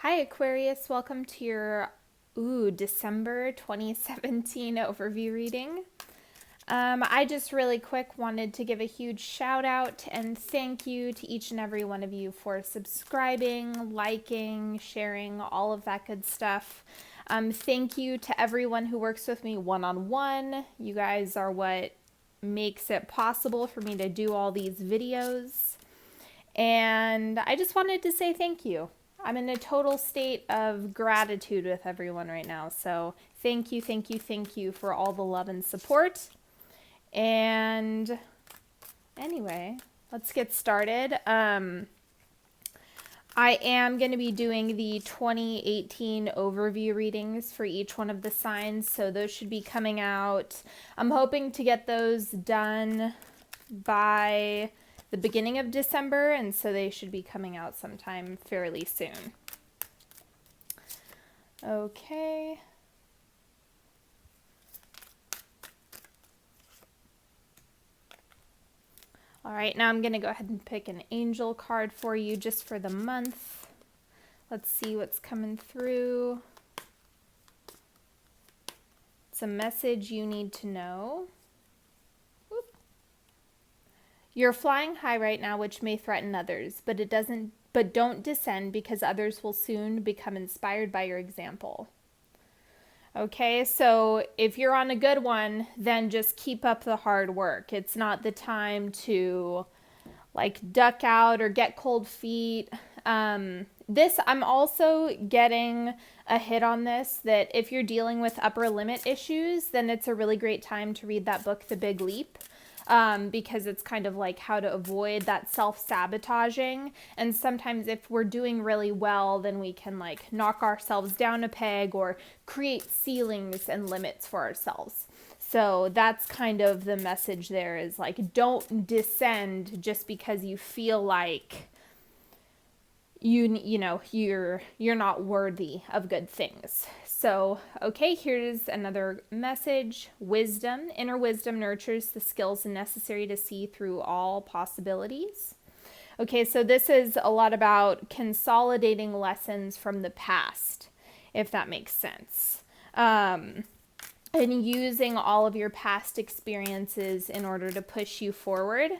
Hi Aquarius, welcome to your December 2017 overview reading. I just really quick wanted to give a huge shout out and thank you to each and every one of you for subscribing, liking, sharing, all of that good stuff. Thank you to everyone who works with me one-on-one. You guys are what makes it possible for me to do all these videos. And I just wanted to say thank you. I'm in a total state of gratitude with everyone right now. So thank you, thank you, thank you for all the love and support. And anyway, let's get started. I am going to be doing the 2018 overview readings for each one of the signs. So those should be coming out. I'm hoping to get those done by the beginning of December, and so they should be coming out sometime fairly soon. Okay. All right, now I'm going to go ahead and pick an angel card for you just for the month. Let's see what's coming through. It's a message you need to know. You're flying high right now, which may threaten others, but don't descend because others will soon become inspired by your example. Okay, so if you're on a good one, then just keep up the hard work. It's not the time to like duck out or get cold feet. I'm also getting a hit on this that if you're dealing with upper limit issues, then it's a really great time to read that book, The Big Leap. Because it's kind of like how to avoid that self-sabotaging. And sometimes if we're doing really well, then we can like knock ourselves down a peg or create ceilings and limits for ourselves. So that's kind of the message there, is like, don't descend just because you feel like you're not worthy of good things. So, okay, here's another message. Wisdom. Inner wisdom nurtures the skills necessary to see through all possibilities. Okay, so this is a lot about consolidating lessons from the past, if that makes sense. And using all of your past experiences in order to push you forward.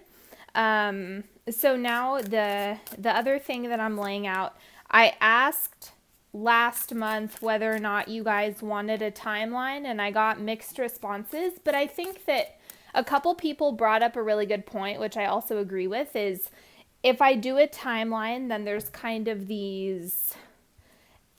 So now the other thing that I'm laying out, I asked last month whether or not you guys wanted a timeline, and I got mixed responses, but I think that a couple people brought up a really good point, which I also agree with, is if I do a timeline, then there's kind of these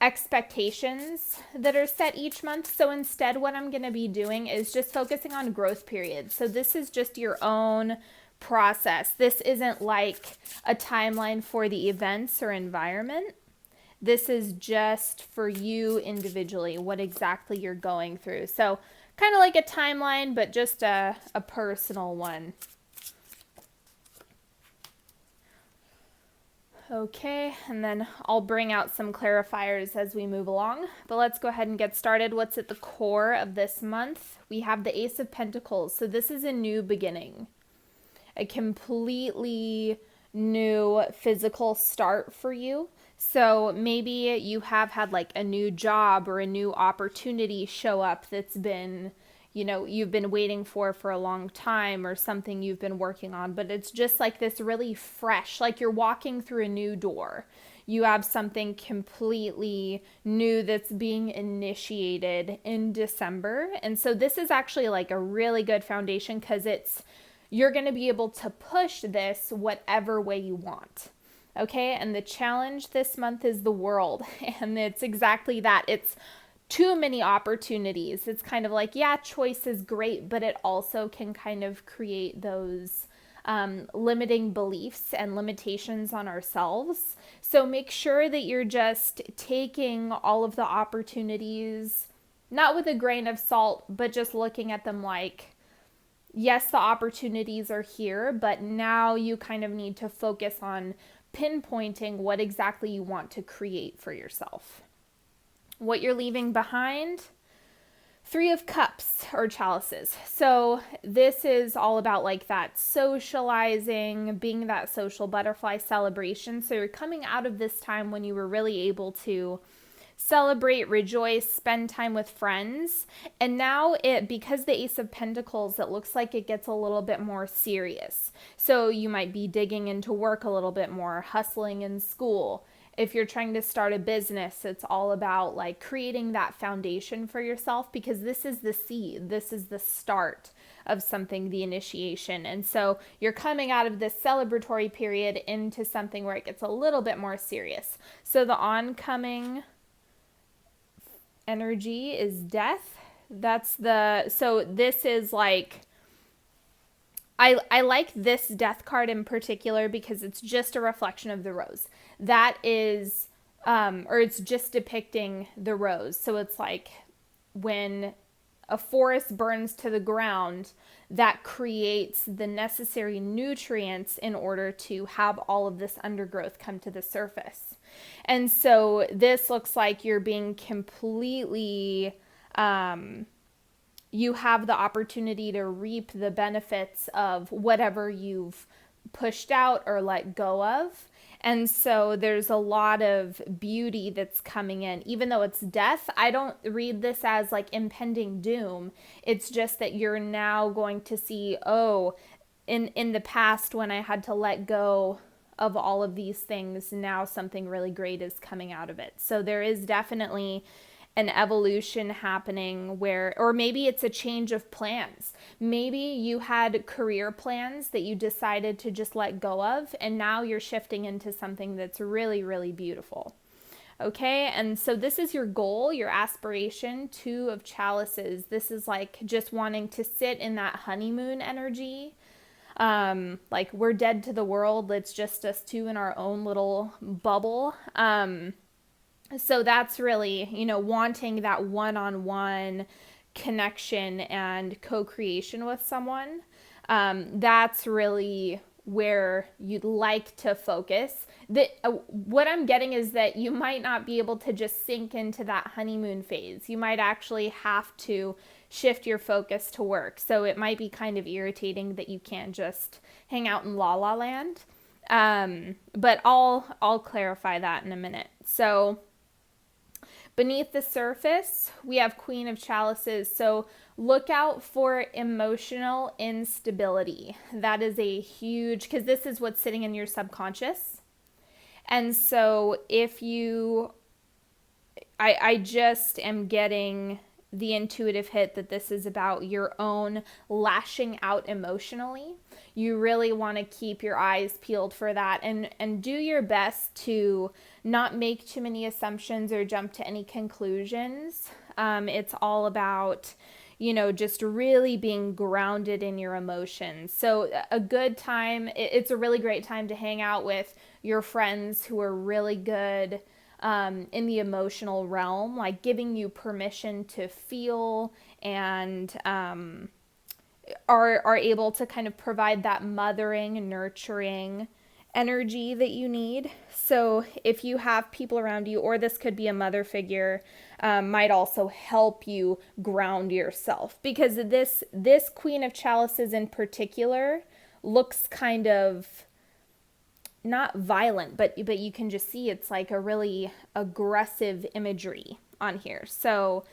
expectations that are set each month. So instead, what I'm going to be doing is just focusing on growth periods. So this is just your own process. This isn't like a timeline for the events or environment. This is just for you individually, what exactly you're going through. So kind of like a timeline, but just a personal one. Okay, and then I'll bring out some clarifiers as we move along. But let's go ahead and get started. What's at the core of this month? We have the Ace of Pentacles. So this is a new beginning, a completely new physical start for you. So maybe you have had like a new job or a new opportunity show up that's been, you've been waiting for a long time, or something you've been working on, but it's just like this really fresh, like you're walking through a new door. You have something completely new that's being initiated in December. And so this is actually like a really good foundation, because you're going to be able to push this whatever way you want. Okay, and the challenge this month is the world, and it's exactly that. It's too many opportunities. It's kind of like, yeah, choice is great, but it also can kind of create those limiting beliefs and limitations on ourselves. So make sure that you're just taking all of the opportunities, not with a grain of salt, but just looking at them like, yes, the opportunities are here, but now you kind of need to focus on pinpointing what exactly you want to create for yourself. What you're leaving behind. Three of Cups or chalices. So this is all about like that socializing, being that social butterfly celebration. So you're coming out of this time when you were really able to celebrate, rejoice, spend time with friends. And now because the Ace of Pentacles, it looks like it gets a little bit more serious. So you might be digging into work a little bit more, hustling in school. If you're trying to start a business, it's all about like creating that foundation for yourself, because this is the seed. This is the start of something, the initiation. And so you're coming out of this celebratory period into something where it gets a little bit more serious. So the oncoming energy is death. So this is like, I like this death card in particular because it's just a reflection of the rose. That is, or it's just depicting the rose. So it's like when a forest burns to the ground, that creates the necessary nutrients in order to have all of this undergrowth come to the surface. And so this looks like you're being completely, you have the opportunity to reap the benefits of whatever you've pushed out or let go of. And so there's a lot of beauty that's coming in. Even though it's death, I don't read this as like impending doom. It's just that you're now going to see, oh, in the past when I had to let go of all of these things, now something really great is coming out of it. So there is definitely an evolution happening where, or maybe it's a change of plans. Maybe you had career plans that you decided to just let go of, and now you're shifting into something that's really, really beautiful. Okay, and so this is your goal, your aspiration. Two of Chalices. This is like just wanting to sit in that honeymoon energy. Like we're dead to the world. It's just us two in our own little bubble. So that's really, wanting that one-on-one connection and co-creation with someone. That's really where you'd like to focus. What I'm getting is that you might not be able to just sink into that honeymoon phase. You might actually have to shift your focus to work. So it might be kind of irritating that you can't just hang out in La La Land. But I'll clarify that in a minute. So beneath the surface, we have Queen of Chalices. So look out for emotional instability. That is a huge, because this is what's sitting in your subconscious. And so I just am getting the intuitive hit that this is about your own lashing out emotionally. You really want to keep your eyes peeled for that and do your best to not make too many assumptions or jump to any conclusions. It's all about, just really being grounded in your emotions. So a good time, it's a really great time to hang out with your friends who are really good in the emotional realm, like giving you permission to feel and are able to kind of provide that mothering, nurturing energy that you need. So if you have people around you, or this could be a mother figure, might also help you ground yourself, because this Queen of Chalices in particular looks kind of not violent, but you can just see it's like a really aggressive imagery on here. So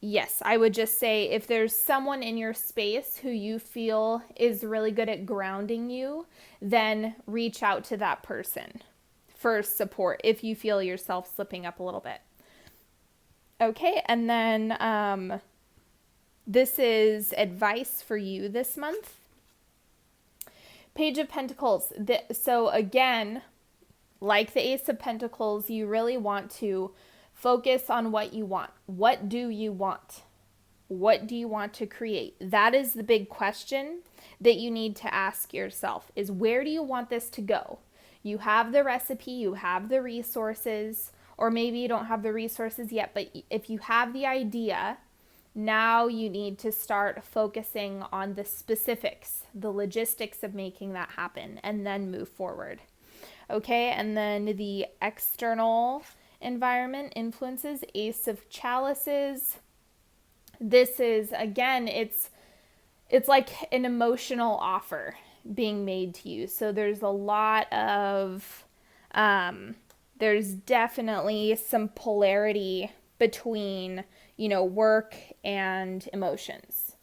yes, I would just say if there's someone in your space who you feel is really good at grounding you, then reach out to that person for support if you feel yourself slipping up a little bit. Okay, and then this is advice for you this month. Page of Pentacles. So again, like the Ace of Pentacles, you really want to focus on what you want. What do you want? What do you want to create? That is the big question that you need to ask yourself, is where do you want this to go? You have the recipe, you have the resources, or maybe you don't have the resources yet, but if you have the idea, now you need to start focusing on the specifics, the logistics of making that happen, and then move forward. Okay, and then the external environment influences. Ace of Chalices. This is, again, it's like an emotional offer being made to you. So there's a lot of, there's definitely some polarity between, work and emotions.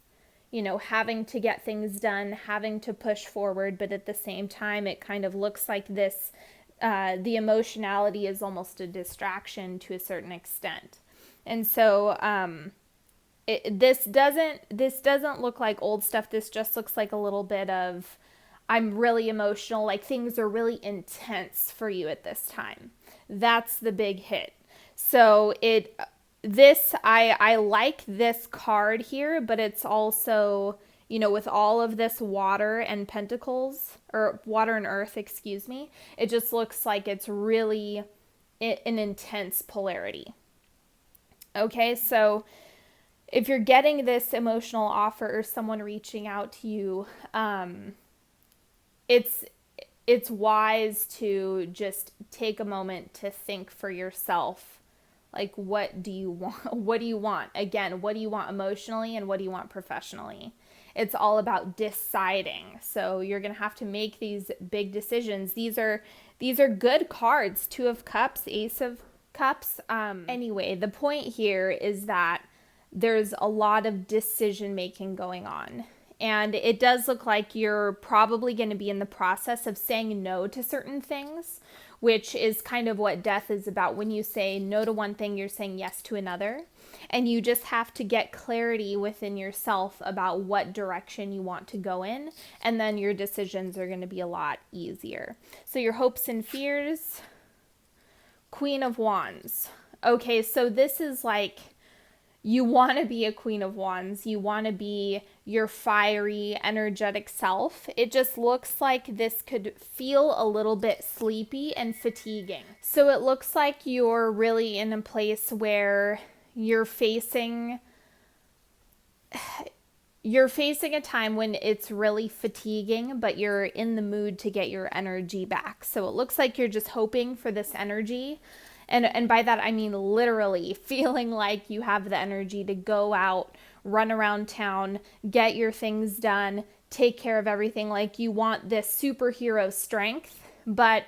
Having to get things done, having to push forward, but at the same time, it kind of looks like this, the emotionality is almost a distraction to a certain extent. And so, this doesn't look like old stuff. This just looks like a little bit of, I'm really emotional, like things are really intense for you at this time. That's the big hit. So I like this card here, but it's also, with all of this water and pentacles, or water and earth, excuse me, it just looks like it's really an intense polarity. Okay, so if you're getting this emotional offer or someone reaching out to you, it's wise to just take a moment to think for yourself, like, what do you want? What do you want? Again, what do you want emotionally and what do you want professionally? It's all about deciding. So you're going to have to make these big decisions. These are good cards. 2 of Cups, Ace of Cups. Anyway, the point here is that there's a lot of decision making going on. And it does look like you're probably going to be in the process of saying no to certain things, which is kind of what death is about. When you say no to one thing, you're saying yes to another. And you just have to get clarity within yourself about what direction you want to go in. And then your decisions are going to be a lot easier. So your hopes and fears, Queen of Wands. Okay, so this is like, you want to be a Queen of Wands. You want to be your fiery, energetic self. It just looks like this could feel a little bit sleepy and fatiguing. So it looks like you're really in a place where you're facing a time when it's really fatiguing, but you're in the mood to get your energy back. So it looks like you're just hoping for this energy. And by that, I mean literally feeling like you have the energy to go out, run around town, get your things done, take care of everything. Like you want this superhero strength, but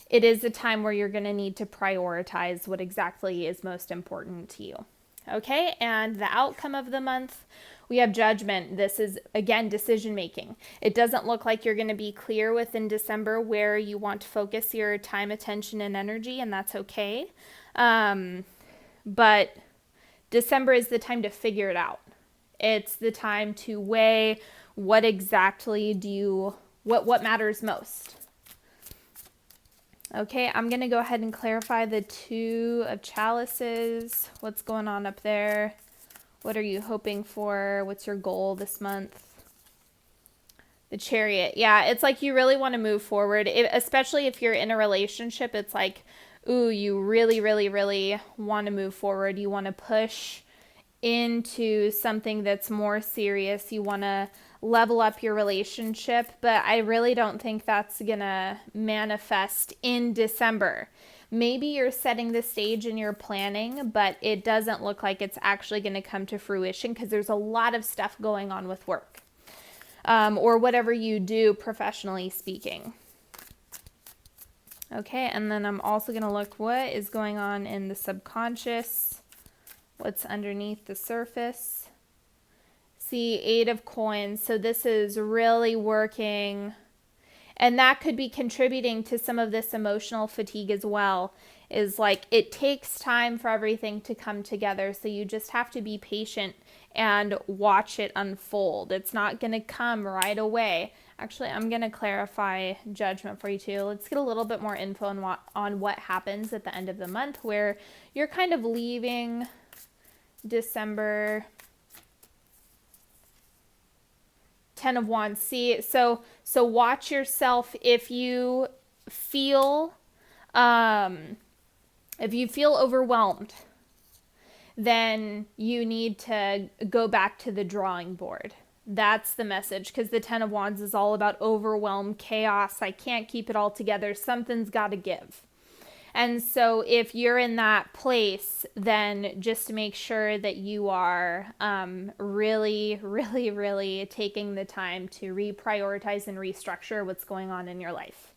it is a time where you're going to need to prioritize what exactly is most important to you. Okay, and the outcome of the month, we have Judgment. This is, again, decision making. It doesn't look like you're going to be clear within December where you want to focus your time, attention, and energy, and that's okay. But December is the time to figure it out. It's the time to weigh what exactly what matters most. Okay, I'm going to go ahead and clarify the 2 of Chalices. What's going on up there? What are you hoping for? What's your goal this month? The Chariot. Yeah, it's like you really want to move forward, especially if you're in a relationship. It's like, ooh, you really, really, really want to move forward. You want to push into something that's more serious. You want to level up your relationship, but I really don't think that's gonna manifest in December. Maybe you're setting the stage and you're planning, but it doesn't look like it's actually going to come to fruition because there's a lot of stuff going on with work, or whatever you do professionally speaking. Okay, and then I'm also going to look what is going on in the subconscious, what's underneath the surface. See, 8 of Coins. So this is really working, and that could be contributing to some of this emotional fatigue as well. Is like it takes time for everything to come together, so you just have to be patient and watch it unfold. It's not going to come right away. Actually, I'm going to clarify Judgment for you too. Let's get a little bit more info on what happens at the end of the month, where you're kind of leaving December. 10 of Wands. See, so watch yourself if you feel overwhelmed, then you need to go back to the drawing board. That's the message, because the 10 of Wands is all about overwhelm, chaos. I can't keep it all together. Something's got to give. And so if you're in that place, then just make sure that you are really, really, really taking the time to reprioritize and restructure what's going on in your life.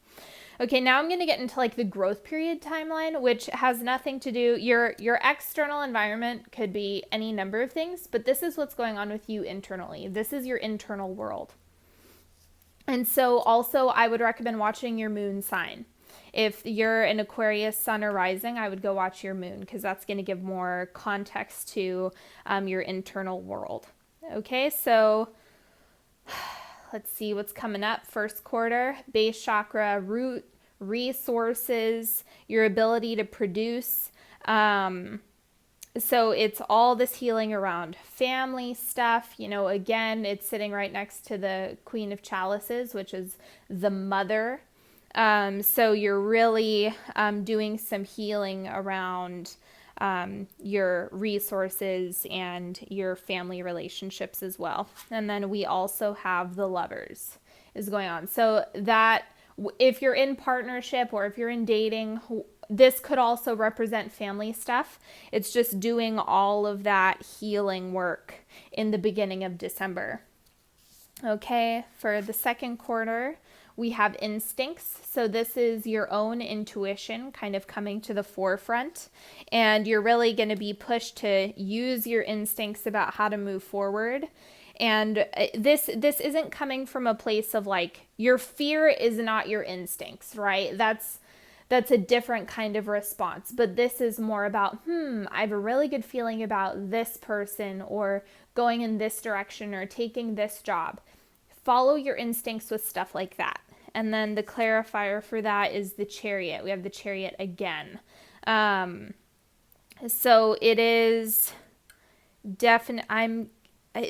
Okay, now I'm going to get into like the growth period timeline, which has nothing to do, your external environment could be any number of things, but this is what's going on with you internally. This is your internal world. And so also I would recommend watching your moon sign. If you're an Aquarius sun or rising, I would go watch your moon because that's going to give more context to your internal world. Okay, so let's see what's coming up. First quarter, base chakra, root, resources, your ability to produce. So it's all this healing around family stuff. You know, again, it's sitting right next to the Queen of Chalices, which is the mother. So you're really doing some healing around your resources and your family relationships as well. And then we also have the Lovers is going on. So that if you're in partnership or if you're in dating, this could also represent family stuff. It's just doing all of that healing work in the beginning of December. Okay, for the second quarter, we have instincts. So this is your own intuition kind of coming to the forefront. And you're really going to be pushed to use your instincts about how to move forward. And this isn't coming from a place of like, your fear is not your instincts, right? That's a different kind of response. But this is more about, I have a really good feeling about this person or going in this direction or taking this job. Follow your instincts with stuff like that. And then the clarifier for that is the Chariot. We have the Chariot again. So it is definite.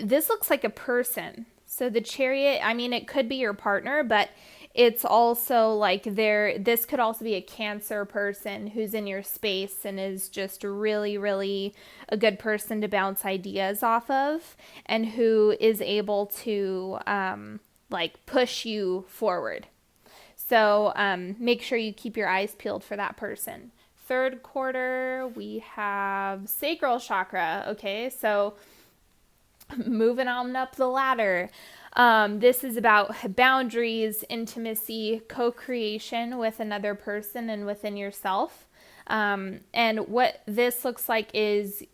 This looks like a person. So the Chariot, I mean, it could be your partner, but it's also like this could also be a Cancer person who's in your space and is just really, really a good person to bounce ideas off of and who is able to like push you forward. So make sure you keep your eyes peeled for that person. Third quarter, we have sacral chakra. Okay, so moving on up the ladder. This is about boundaries, intimacy, co-creation with another person and within yourself. And what this looks like is,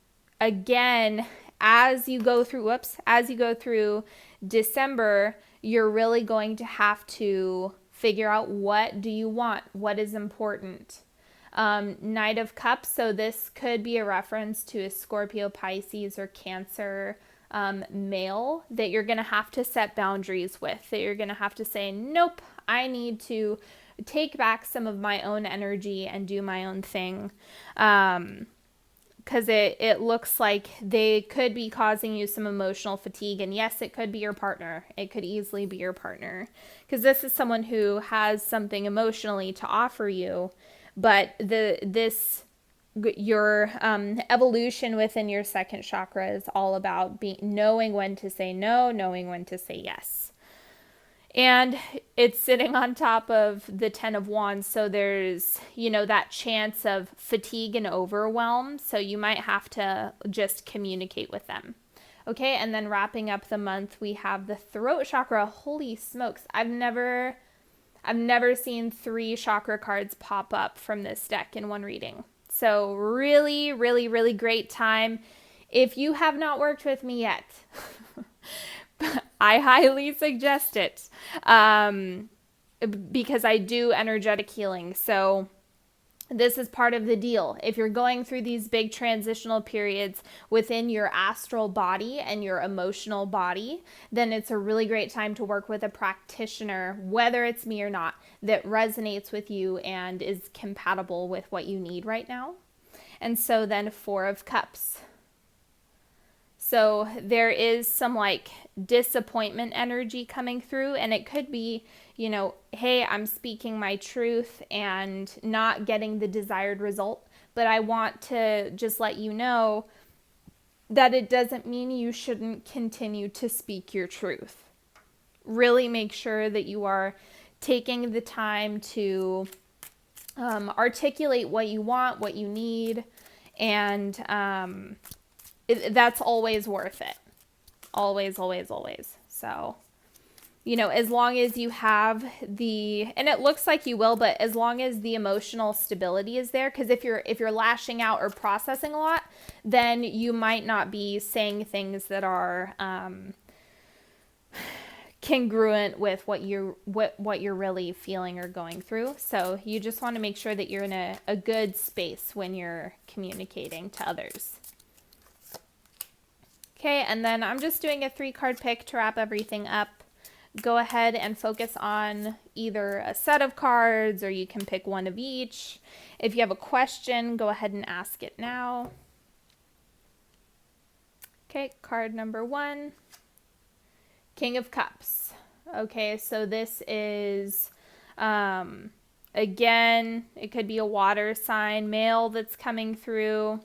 again, as you go through December, you're really going to have to figure out what do you want, what is important. Knight of Cups, so this could be a reference to a Scorpio, Pisces, or Cancer male that you're going to have to set boundaries with, that you're going to have to say, nope, I need to take back some of my own energy and do my own thing. Because it looks like they could be causing you some emotional fatigue. And yes, it could be your partner. It could easily be your partner. Because this is someone who has something emotionally to offer you. But your evolution within your second chakra is all about knowing when to say no, knowing when to say yes. And it's sitting on top of the 10 of Wands, so there's, that chance of fatigue and overwhelm, so you might have to just communicate with them. Okay, and then wrapping up the month, we have the throat chakra. Holy smokes, I've never seen 3 chakra cards pop up from this deck in one reading. So really, really, really great time. If you have not worked with me yet, I highly suggest it because I do energetic healing. So this is part of the deal. If you're going through these big transitional periods within your astral body and your emotional body, then it's a really great time to work with a practitioner, whether it's me or not, that resonates with you and is compatible with what you need right now. And so then 4 of Cups. So there is some like disappointment energy coming through, and it could be, hey, I'm speaking my truth and not getting the desired result, but I want to just let you know that it doesn't mean you shouldn't continue to speak your truth. Really make sure that you are taking the time to articulate what you want, what you need, and that's always worth it. Always, always, always. So, you know, as long as you have and it looks like you will, but as long as the emotional stability is there, because if you're lashing out or processing a lot, then you might not be saying things that are congruent with what you're really feeling or going through. So you just want to make sure that you're in a good space when you're communicating to others. Okay, and then I'm just doing a 3-card pick to wrap everything up. Go ahead and focus on either a set of cards, or you can pick one of each. If you have a question, go ahead and ask it now. Okay, card number 1, King of Cups. Okay, so this is, again, it could be a water sign, male that's coming through.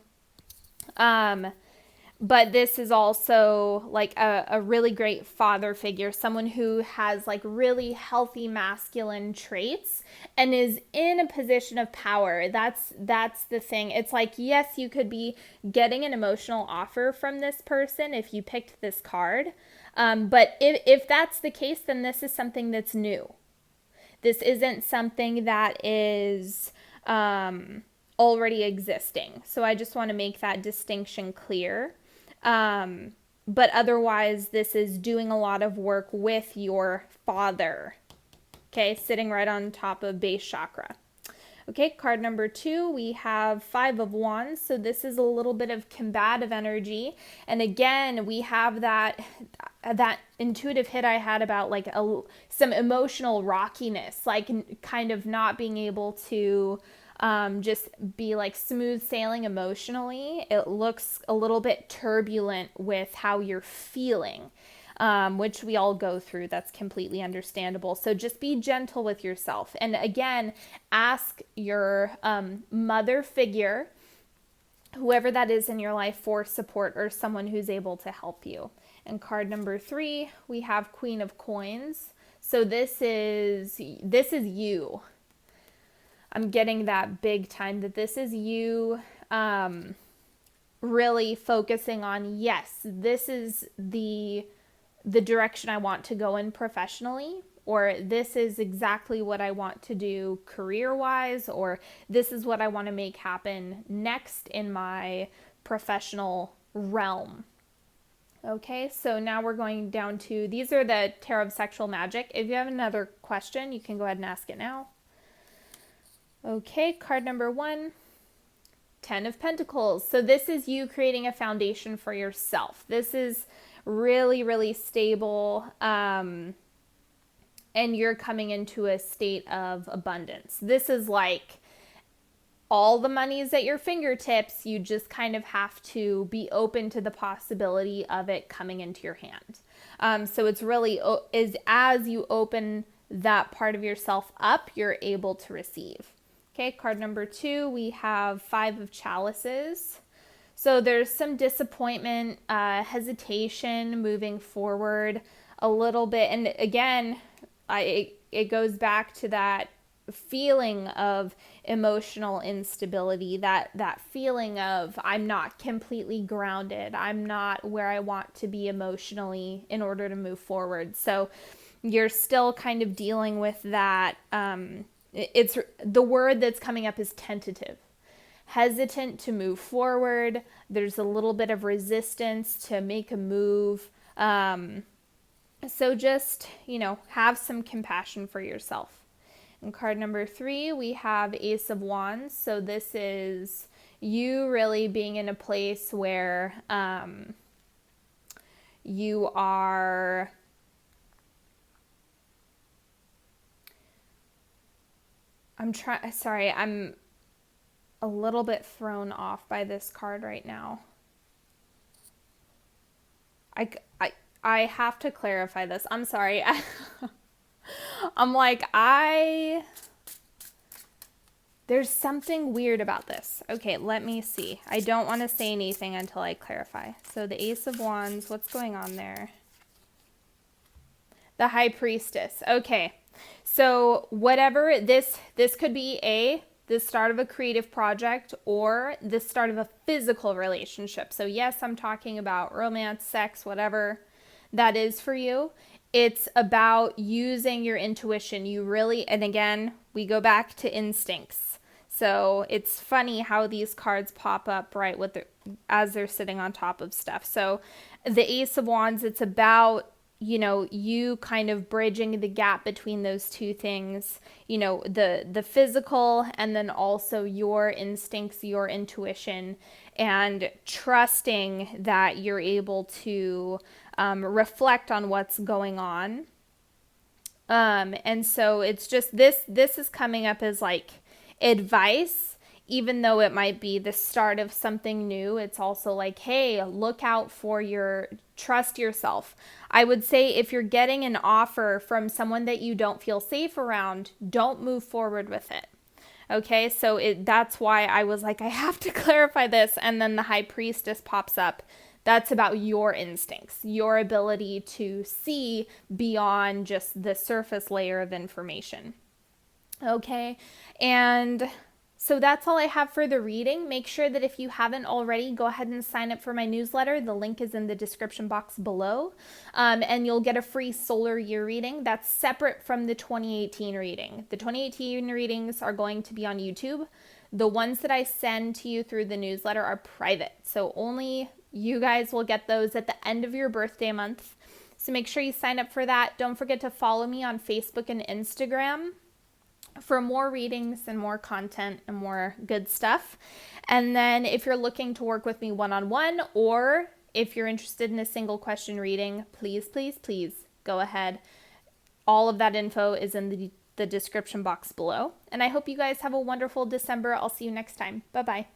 But this is also like a really great father figure, someone who has like really healthy masculine traits and is in a position of power. That's the thing. It's like, yes, you could be getting an emotional offer from this person if you picked this card. But if that's the case, then this is something that's new. This isn't something that is already existing. So I just want to make that distinction clear. But otherwise, this is doing a lot of work with your father. Okay, sitting right on top of base chakra. Okay, card number 2, we have 5 of Wands. So this is a little bit of combative energy. And again, we have that intuitive hit I had about like some emotional rockiness, like kind of not being able to just be like smooth sailing emotionally. It looks a little bit turbulent with how you're feeling, which we all go through. That's completely understandable. So just be gentle with yourself. And again, ask your mother figure, whoever that is in your life, for support or someone who's able to help you. And card number 3, we have Queen of Coins. So this is you. I'm getting that big time, that this is you really focusing on, yes, this is the direction I want to go in professionally, or this is exactly what I want to do career-wise, or this is what I want to make happen next in my professional realm. Okay, so now we're going down to, these are the Tarot of Sexual Magic. If you have another question, you can go ahead and ask it now. Okay, card number 1, 10 of Pentacles. So this is you creating a foundation for yourself. This is really, really stable, and you're coming into a state of abundance. This is like all the money is at your fingertips. You just kind of have to be open to the possibility of it coming into your hand. So it's really, as you open that part of yourself up, you're able to receive. Okay, card number 2, we have 5 of Chalices. So there's some disappointment, hesitation moving forward a little bit. And again, it goes back to that feeling of emotional instability, that feeling of I'm not completely grounded. I'm not where I want to be emotionally in order to move forward. So you're still kind of dealing with that. It's the word that's coming up is tentative, hesitant to move forward. There's a little bit of resistance to make a move. So just, have some compassion for yourself. And card number 3, we have Ace of Wands. So this is you really being in a place where you are I'm a little bit thrown off by this card right now. I have to clarify this. I'm sorry. I'm like, there's something weird about this. Okay, let me see. I don't want to say anything until I clarify. So the Ace of Wands, what's going on there? The High Priestess. Okay. So whatever this could be the start of a creative project, or the start of a physical relationship. So yes, I'm talking about romance, sex, whatever that is for you. It's about using your intuition. You really, and again, we go back to instincts. So it's funny how these cards pop up right with as they're sitting on top of stuff. So the Ace of Wands, it's about, you know, you kind of bridging the gap between those two things, you know, the physical and then also your instincts, your intuition, and trusting that you're able to reflect on what's going on. And so it's just this is coming up as like advice, even though it might be the start of something new. It's also like, hey, look out for trust yourself. I would say if you're getting an offer from someone that you don't feel safe around, don't move forward with it. Okay, so that's why I was like, I have to clarify this. And then the High Priestess pops up. That's about your instincts, your ability to see beyond just the surface layer of information. Okay, and so that's all I have for the reading. Make sure that if you haven't already, go ahead and sign up for my newsletter. The link is in the description box below. And you'll get a free solar year reading that's separate from the 2018 reading. The 2018 readings are going to be on YouTube. The ones that I send to you through the newsletter are private. So only you guys will get those at the end of your birthday month. So make sure you sign up for that. Don't forget to follow me on Facebook and Instagram for more readings and more content and more good stuff. And then if you're looking to work with me one-on-one, or if you're interested in a single question reading, please, please, please go ahead. All of that info is in the description box below. And I hope you guys have a wonderful December. I'll see you next time. Bye-bye.